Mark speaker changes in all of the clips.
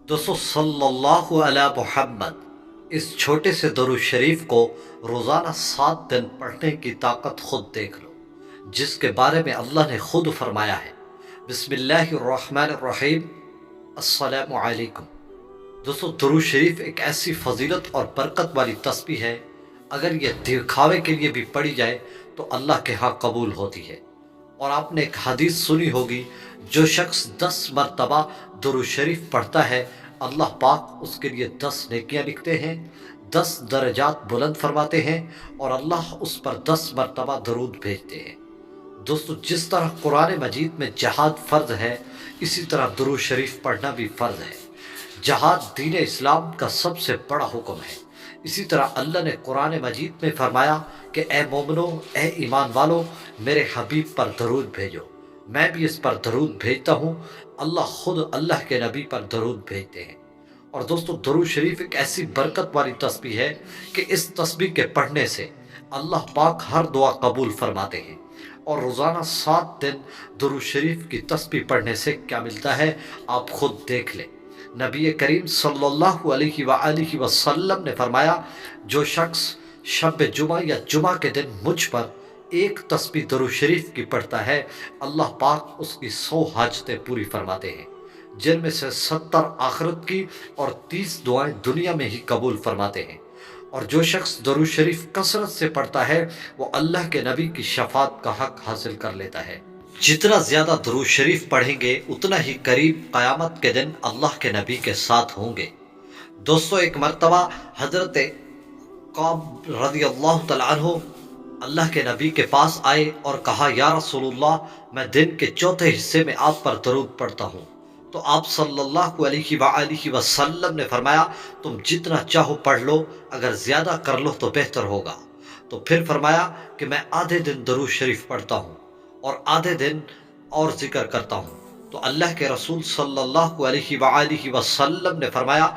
Speaker 1: دوستو صلی اللہ علی محمد اس چھوٹے سے درود شریف کو روزانہ 7 دن پڑھنے کی طاقت خود دیکھ لو، جس کے بارے میں اللہ نے خود فرمایا ہے۔ بسم اللہ الرحمن الرحیم، السلام علیکم۔ دوستو درود شریف ایک ایسی فضیلت اور برکت والی تسبیح ہے، اگر یہ دکھاوے کے لیے بھی پڑھی جائے تو اللہ کے ہاں قبول ہوتی ہے۔ اور آپ نے ایک حدیث سنی ہوگی، جو شخص 10 مرتبہ درود شریف پڑھتا ہے اللہ پاک اس کے لیے 10 نیکیاں لکھتے ہیں، 10 درجات بلند فرماتے ہیں، اور اللہ اس پر 10 مرتبہ درود بھیجتے ہیں۔ دوستو جس طرح قرآن مجید میں جہاد فرض ہے، اسی طرح درود شریف پڑھنا بھی فرض ہے۔ جہاد دین اسلام کا سب سے بڑا حکم ہے۔ اسی طرح اللہ نے قرآن مجید میں فرمایا کہ اے مومنو، اے ایمان والو، میرے حبیب پر درود بھیجو۔ میں بھی اس پر درود بھیجتا ہوں، اللہ خود اللہ کے نبی پر درود بھیجتے ہیں۔ اور دوستو درود شریف ایک ایسی برکت والی تسبیح ہے کہ اس تسبیح کے پڑھنے سے اللہ پاک ہر دعا قبول فرماتے ہیں۔ اور روزانہ 7 دن درود شریف کی تسبیح پڑھنے سے کیا ملتا ہے آپ خود دیکھ لیں۔ نبی کریم صلی اللہ علیہ وآلہ وسلم نے فرمایا، جو شخص شب جمعہ یا جمعہ کے دن مجھ پر ایک تسبیح درود شریف کی پڑھتا ہے، اللہ پاک اس کی 100 حاجتیں پوری فرماتے ہیں، جن میں سے 70 آخرت کی اور 30 دعائیں دنیا میں ہی قبول فرماتے ہیں۔ اور جو شخص درود شریف کثرت سے پڑھتا ہے وہ اللہ کے نبی کی شفاعت کا حق حاصل کر لیتا ہے۔ جتنا زیادہ درود شریف پڑھیں گے اتنا ہی قریب قیامت کے دن اللہ کے نبی کے ساتھ ہوں گے۔ دوستو ایک مرتبہ حضرت کعب رضی اللہ تعالیٰ عنہ اللہ کے نبی کے پاس آئے اور کہا، یا رسول اللہ، میں دن کے چوتھے حصے میں آپ پر درود پڑھتا ہوں۔ تو آپ صلی اللہ علیہ وآلہ وسلم نے فرمایا، تم جتنا چاہو پڑھ لو، اگر زیادہ کر لو تو بہتر ہوگا۔ تو پھر فرمایا کہ میں آدھے دن درود شریف پڑھتا ہوں اور آدھے دن اور ذکر کرتا ہوں۔ تو اللہ کے رسول صلی اللہ علیہ وآلہ وسلم نے فرمایا،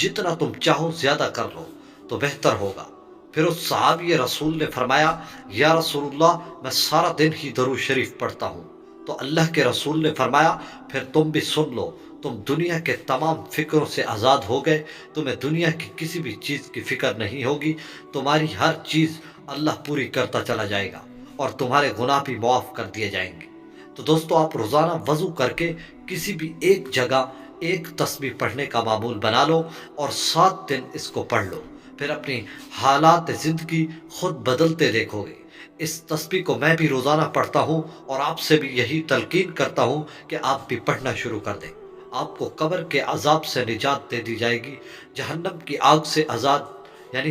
Speaker 1: جتنا تم چاہو زیادہ کر لو تو بہتر ہوگا۔ پھر اس صحابی رسول نے فرمایا، یا رسول اللہ، میں سارا دن ہی درود شریف پڑھتا ہوں۔ تو اللہ کے رسول نے فرمایا، پھر تم بھی سن لو، تم دنیا کے تمام فکروں سے آزاد ہو گئے، تمہیں دنیا کی کسی بھی چیز کی فکر نہیں ہوگی، تمہاری ہر چیز اللہ پوری کرتا چلا جائے گا اور تمہارے گناہ بھی معاف کر دیے جائیں گے۔ تو دوستو آپ روزانہ وضو کر کے کسی بھی ایک جگہ ایک تسبیح پڑھنے کا معمول بنا لو اور 7 دن اس کو پڑھ لو، پھر اپنی حالات زندگی خود بدلتے دیکھو گے۔ اس تسبیح کو میں بھی روزانہ پڑھتا ہوں اور آپ سے بھی یہی تلقین کرتا ہوں کہ آپ بھی پڑھنا شروع کر دیں۔ آپ کو قبر کے عذاب سے نجات دے دی جائے گی، جہنم کی آگ سے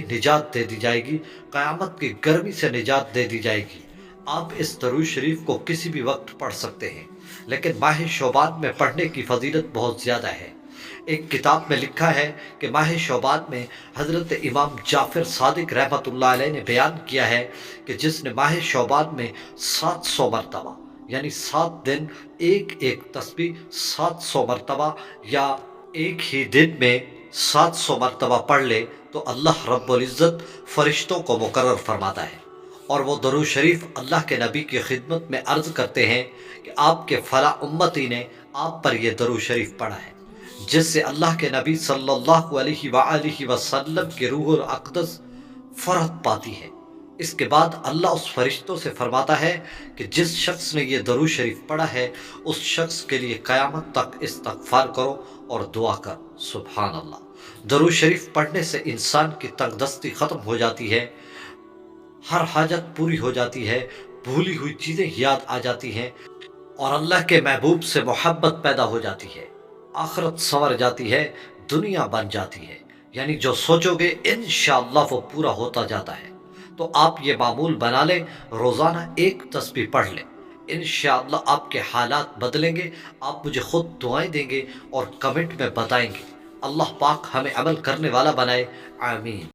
Speaker 1: نجات دے دی جائے گی، قیامت کی گرمی سے نجات دے دی جائے گی۔ آپ اس درود شریف کو کسی بھی وقت پڑھ سکتے ہیں، لیکن ماہ شعبان میں پڑھنے کی فضیلت بہت زیادہ ہے۔ ایک کتاب میں لکھا ہے کہ ماہ شعبان میں حضرت امام جعفر صادق رحمۃ اللہ علیہ نے بیان کیا ہے کہ جس نے ماہ شعبان میں 700 مرتبہ، یعنی 7 دن ایک ایک تسبیح 700 مرتبہ یا ایک ہی دن میں 700 مرتبہ پڑھ لے تو اللہ رب العزت فرشتوں کو مقرر فرماتا ہے، اور وہ درود شریف اللہ کے نبی کی خدمت میں عرض کرتے ہیں کہ آپ کے فلاں امتی نے آپ پر یہ درود شریف پڑھا ہے، جس سے اللہ کے نبی صلی اللہ علیہ وآلہ وسلم کی روح الاقدس فرحت پاتی ہے۔ اس کے بعد اللہ اس فرشتوں سے فرماتا ہے کہ جس شخص نے یہ درود شریف پڑھا ہے اس شخص کے لیے قیامت تک استغفار کرو اور دعا کرو۔ سبحان اللہ۔ درود شریف پڑھنے سے انسان کی تنگ دستی ختم ہو جاتی ہے، ہر حاجت پوری ہو جاتی ہے، بھولی ہوئی چیزیں یاد آ جاتی ہیں، اور اللہ کے محبوب سے محبت پیدا ہو جاتی ہے، آخرت سنور جاتی ہے، دنیا بن جاتی ہے، یعنی جو سوچو گے انشاءاللہ وہ پورا ہوتا جاتا ہے۔ تو آپ یہ معمول بنا لیں، روزانہ ایک تسبیح پڑھ لیں، انشاءاللہ آپ کے حالات بدلیں گے، آپ مجھے خود دعائیں دیں گے اور کمنٹ میں بتائیں گے۔ اللہ پاک ہمیں عمل کرنے والا بنائے، آمین۔